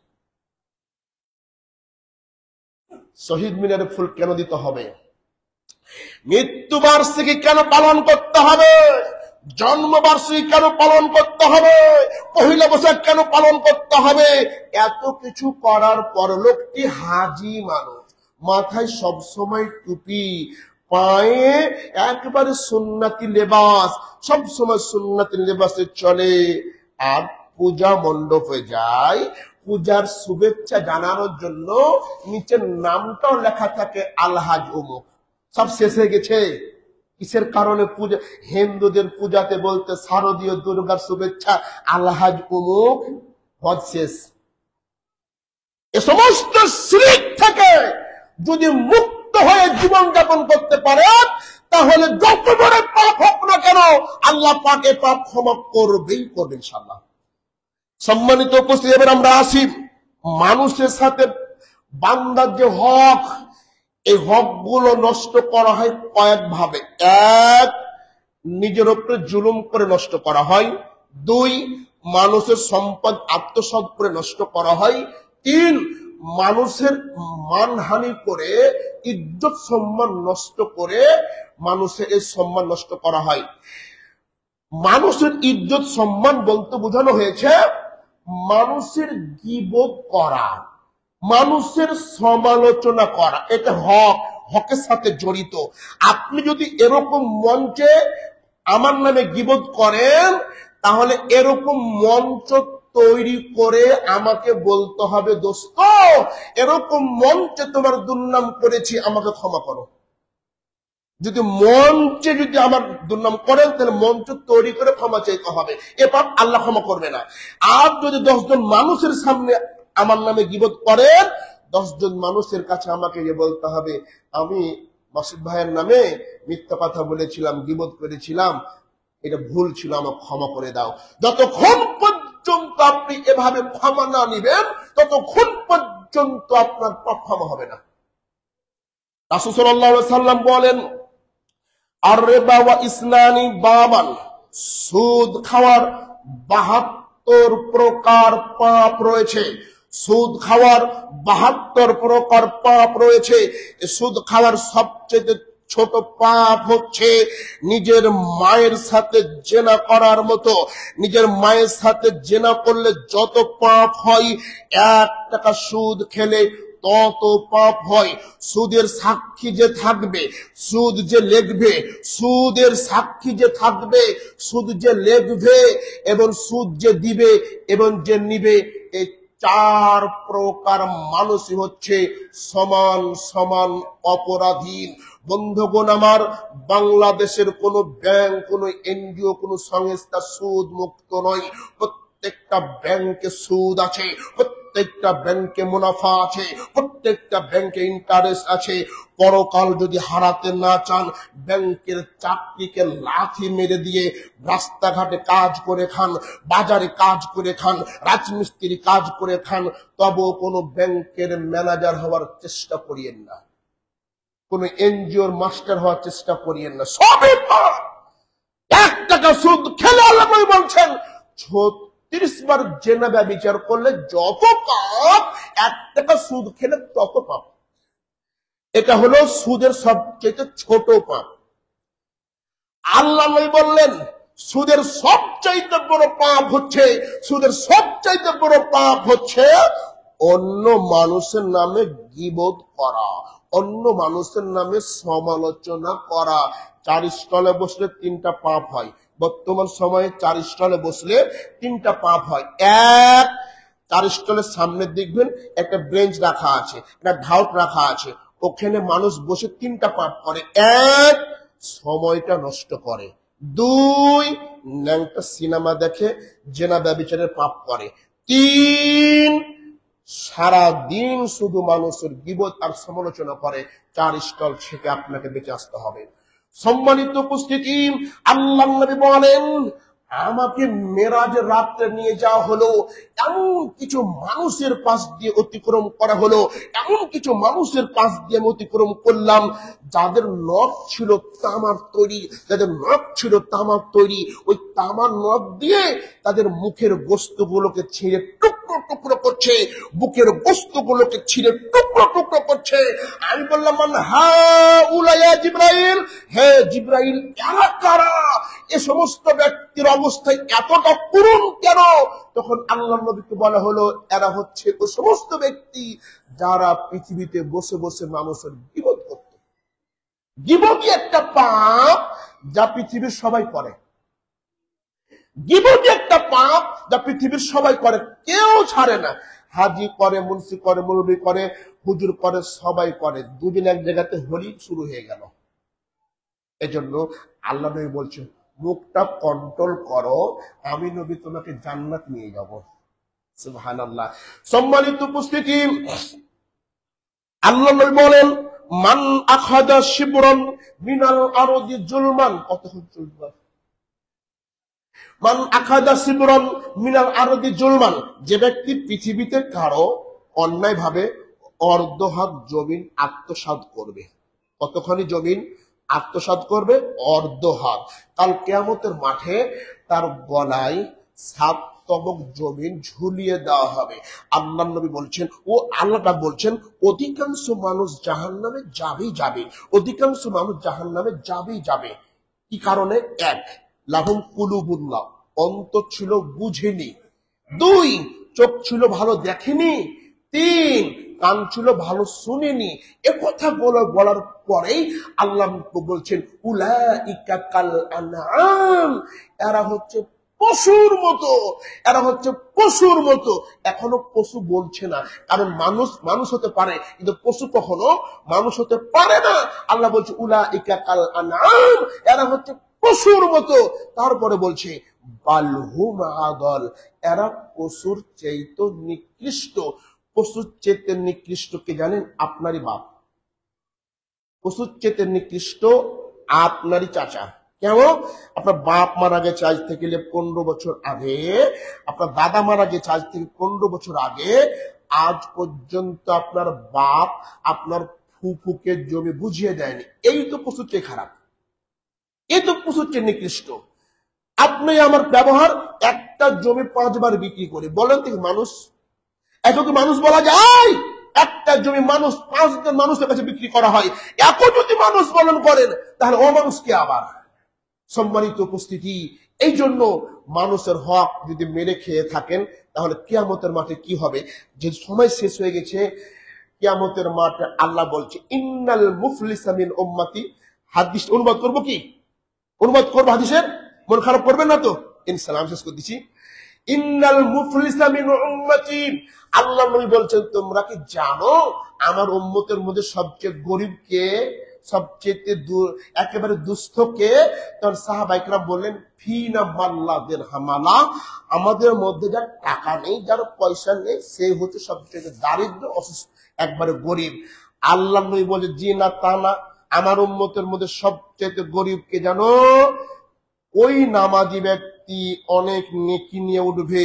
শহীদ মিনারে ফুল কেন দিতে হবে? মৃত্যুবার্ষিকী কেন পালন করতে হবে? জন্মবার্ষিকী কেন পালন করতে হবে? পহিলা বৈশাখ কেন পালন করতে হবে? এত কিছু করার পর লোকটি হাজি মানুষ, মাথায় সবসময় টুপি, পায়ে একবারে সুন্নতি লেবাস, সবসময় সুন্নতি লেবাসে চলে, আর পূজা মণ্ডপে যায়, পূজার শুভেচ্ছা জানানোর জন্য নিচের নামটাও লেখা থাকে আলহাজ অমুক। সব শেষ হয়ে গেছে। কিসের কারণে? পূজা, হিন্দুদের পূজাতে বলতে শারদীয় দুর্গার শুভেচ্ছা আলহাজ অমুক, হজ শেষ। এ সমস্ত শিরক থেকে যদি মুক্ত হয়ে জীবন যাপন করতে পারেন, তাহলে যত বড় পাপ হোক না কেন আল্লাহ পাকে পাপ ক্ষমা করবেই করবে ইনশাআল্লাহ। সম্মানিত উপস্থিতি, এবার আমরা আসি মানুষের সাথে বান্দার যে হক, এই হক গুলো নষ্ট করা হয় কয়েক ভাবে। এক, নিজের উপরে জুলুম করে নষ্ট করা হয়। দুই, মানুষের সম্পদ আত্মসাৎ করে নষ্ট করা হয়। তিন, মানুষের মানহানি করে, ইজ্জত সম্মান নষ্ট করে মানুষের এই সম্মান নষ্ট করা হয়। মানুষের ইজ্জত সম্মান বলতে বোঝানো হয়েছে মানুষের গীবত করা, মানুষের সমালোচনা করা। এটা হকের সাথে জড়িত। আপনি যদি এরকম মঞ্চে আমার নামে গীবত করেন, তাহলে এরকম মঞ্চ তৈরি করে আমাকে বলতে হবে, দোস্ত এরকম মঞ্চে তোমার দুর্নাম করেছি, আমাকে ক্ষমা করো। যদি মঞ্চে যদি আমার দুর্নাম করেন, তাহলে মঞ্চ তৈরি করে ক্ষমা চাইতে হবে, এ পাপ আল্লাহ ক্ষমা করবে না। আর যদি 10 জন মানুষের সামনে আমার নামে গীবত করেন, 10 জন মানুষের কাছে আমাকে যে বলতে হবে, আমি মাসুদ ভাইয়ের নামে মিথ্যা কথা বলেছিলাম, গীবত করেছিলাম, এটা ভুল ছিল, আমাকে ক্ষমা করে দাও। যতক্ষণ পর্যন্ত আপনি এভাবে ক্ষমা না নিবেন, ততক্ষণ পর্যন্ত আপনার পাপ ক্ষমা হবে না। রাসূল সাল্লাল্লাহু আলাইহি সাল্লাম বলেন, আর রিবা ওয়া ইসনানি বাবান, সুদ খাওয়ার 72 প্রকার পাপ রয়েছে। সুদ খাওয়ার 72 প্রকার পাপ রয়েছে। সুদ খাওয়ার সবচেয়ে ছোট পাপ হচ্ছে নিজের মায়ের সাথে জেনা করার মতো। নিজের মায়ের সাথে জেনা করলে যত পাপ হয়, 1 টাকা সুদ খেলে তত পাপ হয়। সুদের সাক্ষী যে থাকবে, সুদ যে লিখবে, সুদের সাক্ষী যে থাকবে, সুদ যে লিখবে এবং সুদ যে দিবে এবং যে নিবে, এই 4 প্রকার মানুষই হচ্ছে সমান সমান অপরাধী। বন্ধুগণ আমার, বাংলাদেশের কোন ব্যাংক, কোন এনজিও, কোন সংস্থা সুদ মুক্ত নয়। প্রত্যেকটা ব্যাংকে সুদ আছে, প্রত্যেকটা ব্যাংকে মুনাফা আছে, প্রত্যেকটা ব্যাংকে ইন্টারেস্ট আছে। পরকাল যদি হারাতে না চান, ব্যাংকের চাকরিকে লাথি মেরে দিয়ে রাস্তাঘাটে কাজ করে খান, বাজারে কাজ করে খান, রাজমিস্ত্রি কাজ করে খান, তবুও কোনো ব্যাংকের ম্যানেজার হওয়ার চেষ্টা করিয়েন না, কোন এনজিওর মাস্টার হওয়ার চেষ্টা করিয়েন না। সবই পাপ। 1 টাকা সুদ খেলে আল্লাহ বলছেন 36 বার জেনা ব্যভিচার করলে যত পাপ, 1 টাকা সুদ খেলে তত পাপ। এটা হলো সুদের সবচেয়ে ছোট পাপ। আল্লাহ বললেন সুদের সবচাইতে বড় পাপ হচ্ছে, সুদের সবচাইতে বড় পাপ হচ্ছে অন্য মানুষের নামে গীবত করা, অন্য মানুষের নামে সমালোচনা করা। 4 স্টলে বসলে 3টা পাপ হয়। বর্তমান সময়ে 4 স্টলে বসলে 3টা পাপ হয়। 1, 4 স্টলের সামনে দেখবেন একটা বেঞ্চ রাখা আছে, একটা ঢাউট রাখা আছে, ওখানে মানুষ বসে 3টা পাপ করে। 1, সময়টা নষ্ট করে। 2, ন্যাংটা সিনেমা দেখে জেনা ব্যভিচারের পাপ করে। 3, সারা দিন শুধু মানুষের গীবত আর সমালোচনা করে। 4 স্টল থেকে আপনাকে বেঁচে আসতে হবে। সম্মানিত উপস্থিতি, আল্লাহর নবী বলেন, আমাকে মেরাজের রাতে নিয়ে যাওয়া হলো, এমন কিছু মানুষের পাশ দিয়ে অতিক্রম করা হলো, এমন কিছু মানুষের পাশ দিয়ে আমি অতিক্রম করলাম যাদের নখ ছিল তামার তৈরি, যাদের নখ ছিল তামার তৈরি। ওই তামার নখ দিয়ে তাদের মুখের গোস্তগুলোকে ছিঁড়ে টুকরো টুকরো করছে, বুকের গোস্তগুলোকে ছিঁড়ে টুকরো টুকরো করছে। আমি বললাম, মান হাউলা জিবরাইল, হে জিবরাইল, এরা কারা? এ সমস্ত ব্যক্তির অবস্থায় এতটা করুণ কেন? তখন আল্লাহর নবীকে বলা হলো, এরা হচ্ছে ওই সমস্ত ব্যক্তি যারা পৃথিবীতে বসে বসে মানুষের গীবত করত। গীবতই একটা পাপ যা পৃথিবীর সবাই করে। গীবতই একটা পাপ যা পৃথিবীর সবাই করে, কেউ ছাড়ে না। হাজি করে, মুন্সি করে, মৌলবি করে, হুজুর করে, সবাই করে। দুদিন এক জায়গাতে হোলি শুরু হয়ে গেল। এজন্য আল্লাহ নবী বলছেন, মুখটা কন্ট্রোল করো, আমি নবী তোমাকে জান্নাত নিয়ে যাব। সুবহানাল্লাহ। সম্মানিত উপস্থিতি, আল্লাহ নবী বলেন, মান আখাযা শিবরান মিনাল আরদি জুলমান, কতক্ষণ চলবে? মান আখাযা শিবরান মিনাল আরদি জুলমান, যে ব্যক্তি পৃথিবীতে কারো অন্যায়ভাবে অর্ধ হাত জমিন আত্মসাৎ করবে। কতখানি জমিন আত্মসাৎ করবে? অর্ধ হাত। কাল কিয়ামতের মাঠে তার গলায় 7 তবক জমিন ঝুলিয়ে দেওয়া হবে। আল্লাহর নবী বলছেন, ও আল্লাহটা বলছেন, অধিকাংশ মানুষ জাহান্নামে যাবেই যাবে, অধিকাংশ মানুষ জাহান্নামে যাবেই যাবে। কি কারণে? 1, লাহুম কুলুবুল্লাহ, অন্তর ছিল বুঝেনি। 2, চোখ ছিল ভালো দেখেনি। 3, কান ছিল ভালো শুনেনি। এ কথা বলার পরেই আল্লাহ বলছেন উলাইকা কাল আনআম, এরা হচ্ছে পশুর মতো, এরা হচ্ছে পশুর মতো। এখনো পশু বলছে না, কারণ মানুষ হতে পারে, কিন্তু পশু কখনো মানুষ হতে পারে না। আল্লাহ বলছে উলাইকা কাল আনআম, এরা হচ্ছে পশুর মতো। তারপরে বলছে বালহুম আদল, এরা পশুর চাইতে নিকৃষ্ট। পশুর চেতে নিকৃষ্ট কে জানেন? আপনারই বাপ। পশুর চেতে নিকৃষ্ট আপনারই চাচা। কেন? আপনার বাপ মারা গেছে আজ থেকে 15 বছর আগে, আপনার দাদা মারা গেছে আজ থেকে 15 বছর আগে। আজ পর্যন্ত আপনার বাপ আপনার ফুফুকে জমি বুঝিয়ে দেয়নি। এই তো পশুর চেয়ে খারাপ, এই তো পশুর চেয়ে নিকৃষ্ট। আপনি আমার ব্যবহার, একটা জমি 5 বার বিক্রি করে, বলেন তো মানুষ? এত কি মানুষ বলা যায়? একটা জমি মানুষ 5 জন মানুষের কাছে বিক্রি করা হয়। এত যদি মানুষ বলন করেন, তাহলে অমানুষ কে আবার? সম্মানিত উপস্থিতি, এই জন্য মানুষের হক যদি মেরে খেয়ে থাকেন, তাহলে কিয়ামতের মাঠে কি হবে? যে সময় শেষ হয়ে গেছে, কিয়ামতের মাঠে আল্লাহ বলছে ইন্নাল মুফলিসা মিন উম্মতি। হাদিস অনুবাদ করবো কি? অনুবাদ করবো হাদিসের? মন খারাপ করবেন না তো? ইনশাআল্লাহ শেষ করে দিচ্ছি। ইন্নাল মুফলিসা মিন উম্মতি, আল্লাহ নবী বলছেন তোমরা কি জানো আমার উম্মতের মধ্যে সবচেয়ে গরিব কে, সবচেয়ে একেবারে দুস্থ কে? তখন সাহাবায়ে কেরাম বললেন ফিনা মাল্লা দিরহামালা, আমাদের মধ্যে যার টাকা নেই, যার পয়সা নেই, সে হচ্ছে সবচেয়ে দারিদ্র, অসুস্থ, একবারে গরিব। আল্লাহ নবী বলে জি না, তা না, আমার উম্মতের মধ্যে সবচেয়ে গরিব কে জানো? ওই নামাজি ব্যক্তি অনেক নেকি নিয়ে উঠবে,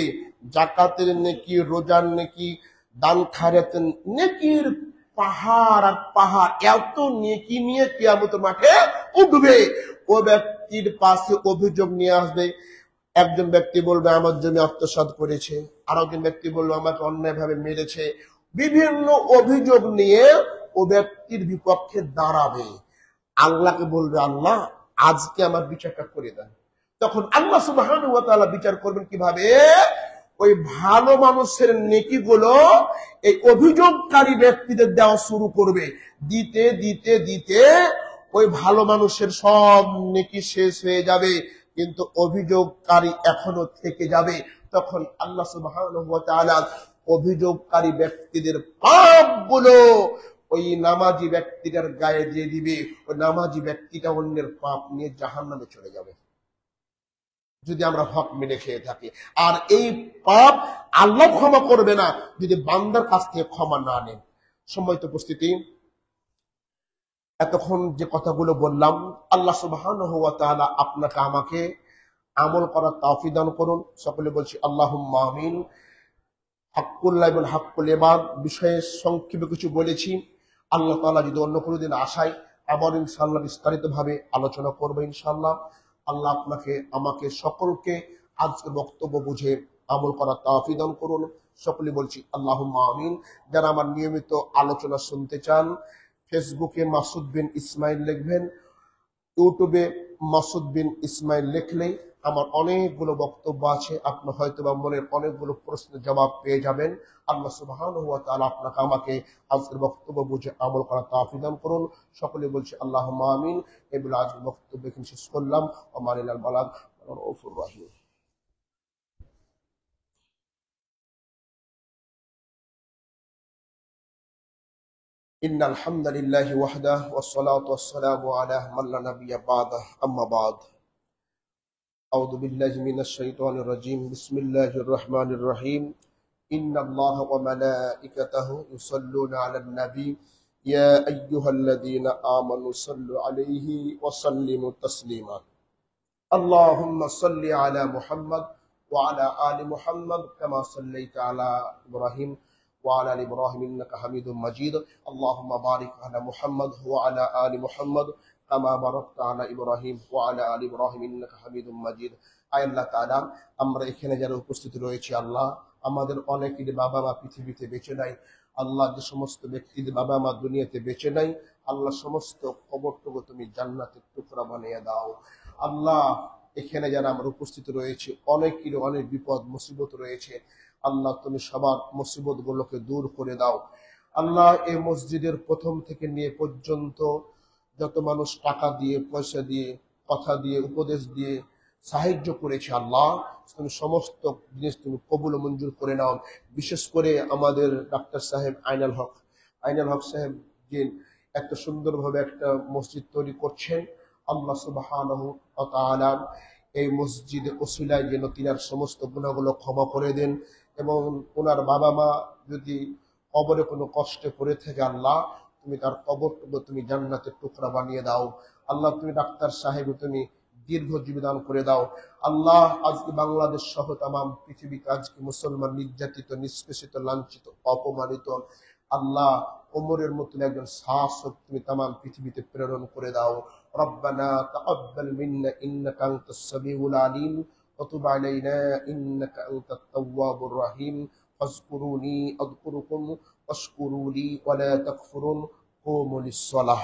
জাকাতের নেকি, রোজার নেকি, দান খায়রাতের নেকির পাহাড় আর পাহাড়, এত নেকি নিয়ে কিয়ামতের মাঠে উঠবে। ও ব্যক্তির পাশে অভিযোগ নিয়ে আসবে। একজন ব্যক্তি বলবে আমার জমি আত্মসাৎ করেছে, আর একজন ব্যক্তি বলবে আমাকে অন্যায়ভাবে মেরেছে। বিভিন্ন অভিযোগ নিয়ে ও ব্যক্তির বিপক্ষে দাঁড়াবে। আল্লাহকে বলবে আল্লাহ আজকে আমার বিচারটা করে দেন। তখন আল্লাহ সুবহানাহু ওয়া তাআলা বিচার করবেন কিভাবে? ওই ভালো মানুষের নেকিগুলো এই অভিযোগকারী ব্যক্তিদের দেওয়া শুরু করবে। দিতে দিতে দিতে ওই ভালো মানুষের সব নেকি শেষ হয়ে যাবে, কিন্তু অভিযোগকারী এখনো থেকে যাবে। তখন আল্লাহ সুবহানাহু ওয়া তাআলা অভিযোগকারী ব্যক্তিদের পাপগুলো ওই নামাজি ব্যক্তিটার গায়ে দিয়ে দিবে। ওই নামাজি ব্যক্তিটা অন্যের পাপ নিয়ে জাহান্নামে চলে যাবে, যদি আমরা হক মেনে খেয়ে থাকি। আর এই পাপ আল্লাহ ক্ষমা করবে না যদি বান্দার কাছ থেকে ক্ষমা না নেন। সম্মানিত উপস্থিতি, এতক্ষণ যে কথাগুলো বললাম, আল্লাহ সুবহানাহু ওয়া তাআলা আপনাকে আমাকে আমল করার তৌফিক দান করুন। সকলে বলছি আল্লাহুম্মা আমিন। হাক্কুল্লাহ এবং হাক্কুল ইবাদ বিষয়ে সংক্ষেপে কিছু বলেছি। আল্লাহ তাআলা যদি অন্য কোনো দিন আশায় আবার ইনশাআল্লাহ বিস্তারিত ভাবে আলোচনা করবো ইনশাআল্লাহ। আল্লাহ আপনাকে আমাকে সকলকে আজকে বক্তব্য বুঝে আমল করার তৌফিক দান করুন। সকলে বলছি আল্লাহুম্মা আমিন। যারা আমার নিয়মিত আলোচনা শুনতে চান, ফেসবুকে মাসুদ বিন ইসমাইল লিখবেন, ইউটিউবে মাসুদ বিন ইসমাইল লিখলেই আমার অনেকগুলো বক্তব্য আছে। আপনি হয়তো বা মনের অনেকগুলো প্রশ্নের জবাব পেয়ে যাবেন। আল্লাহ সুবহানাহু ওয়া তাআলা আপনাকে আমাকে আজকের বক্তব্য বুঝে আমল করার তৌফিক দান করুন। সকলে বলছি আল্লাহুম্মা আমিন। এগুলো আজকের বক্তব্য এখানে শেষ করলাম। ওমানিনাল বালাগ রাউফুর রাহিম। ইন্নাল হামদালিল্লাহি ওয়াহদাহু ওয়াসসালাতু ওয়াসসালামু আলা মান লা নাবিয়্যা বা'দাহু, আম্মা বা'দ। أعوذ بالله من الشيطان الرجيم. بسم الله الرحمن الرحيم. إن الله وملائكته يصلون على النبي يا أيها الذين آمنوا صلوا عليه وسلموا تسليما. اللهم صل على محمد وعلى آل محمد كما صليت على إبراهيم وعلى آل إبراهيم إنك حميد مجيد. اللهم بارك على محمد وعلى آل محمد কামা বারাকতা আলা ইব্রাহিম ওয়া আলা আলি ইব্রাহিম ইন্নাকা হামিদুম মাজিদ। আয় আল্লাহ তাআলা, আমরা এখানে যারা উপস্থিত রয়েছি, আল্লাহ আমাদের অনেকের বাবা মা পৃথিবীতে বেঁচে নাই। আল্লাহ যে সমস্ত ব্যক্তির বাবা মা দুনিয়াতে বেঁচে নাই, আল্লাহ সমস্ত কবরটুকু তুমি জান্নাতের টুকরা বানিয়ে দাও। আল্লাহ এখানে যারা আমরা উপস্থিত রয়েছে অনেকেরই অনেক বিপদ মুসিবত রয়েছে। আল্লাহ তুমি সবার মুসিবত গুলোকে দূর করে দাও। আল্লাহ এই মসজিদের প্রথম থেকে নিয়ে পর্যন্ত যত মানুষ টাকা দিয়ে, পয়সা দিয়ে, কথা দিয়ে, উপদেশ দিয়ে সাহায্য করেছে, আল্লাহ তুমি সমস্ত জিনিস তুমি কবুল ও মঞ্জুর করে নাও। বিশেষ করে আমাদের ডাক্তার সাহেব আইনাল হক সাহেব যে এত সুন্দরভাবে একটা মসজিদ তৈরি করছেন, আল্লাহ সুবহানাহু ওয়া তাআলা এই মসজিদে ওসিলায় যেন তিনার সমস্ত গুনাহগুলো ক্ষমা করে দেন, এবং ওনার বাবা মা যদি কবরে কোনো কষ্টে পড়ে থাকে, আল্লাহ তুমি তার কবরটুকু তুমি জান্নাতের টুকরা বানিয়ে দাও। আল্লাহ তুমি ডাক্তার সাহেব তুমি দীর্ঘ জীবদান করে দাও। আল্লাহ আজকে বাংলাদেশ সহ তামাম পৃথিবীতে আজকে মুসলমান নির্যাতিত, নিষ্পেষিত, লাঞ্ছিত, অপমানিত, আল্লাহ ওমরের মতন একজন শাসক তুমি তামাম পৃথিবীতে প্রেরণ করে দাও। রব্বানা তাকাব্বাল মিন্না ইন্নাকা আনতাস সামিউল আলিম ওয়া তুব আলাইনা ইন্নাকা আনতাত তাওয়াবুর রহিম। ফাজকুরুনি আযকুরুকুম ওয়াশকুরু লি ওয়া লা তাকফুরুন। কুমু লিস-সালাহ।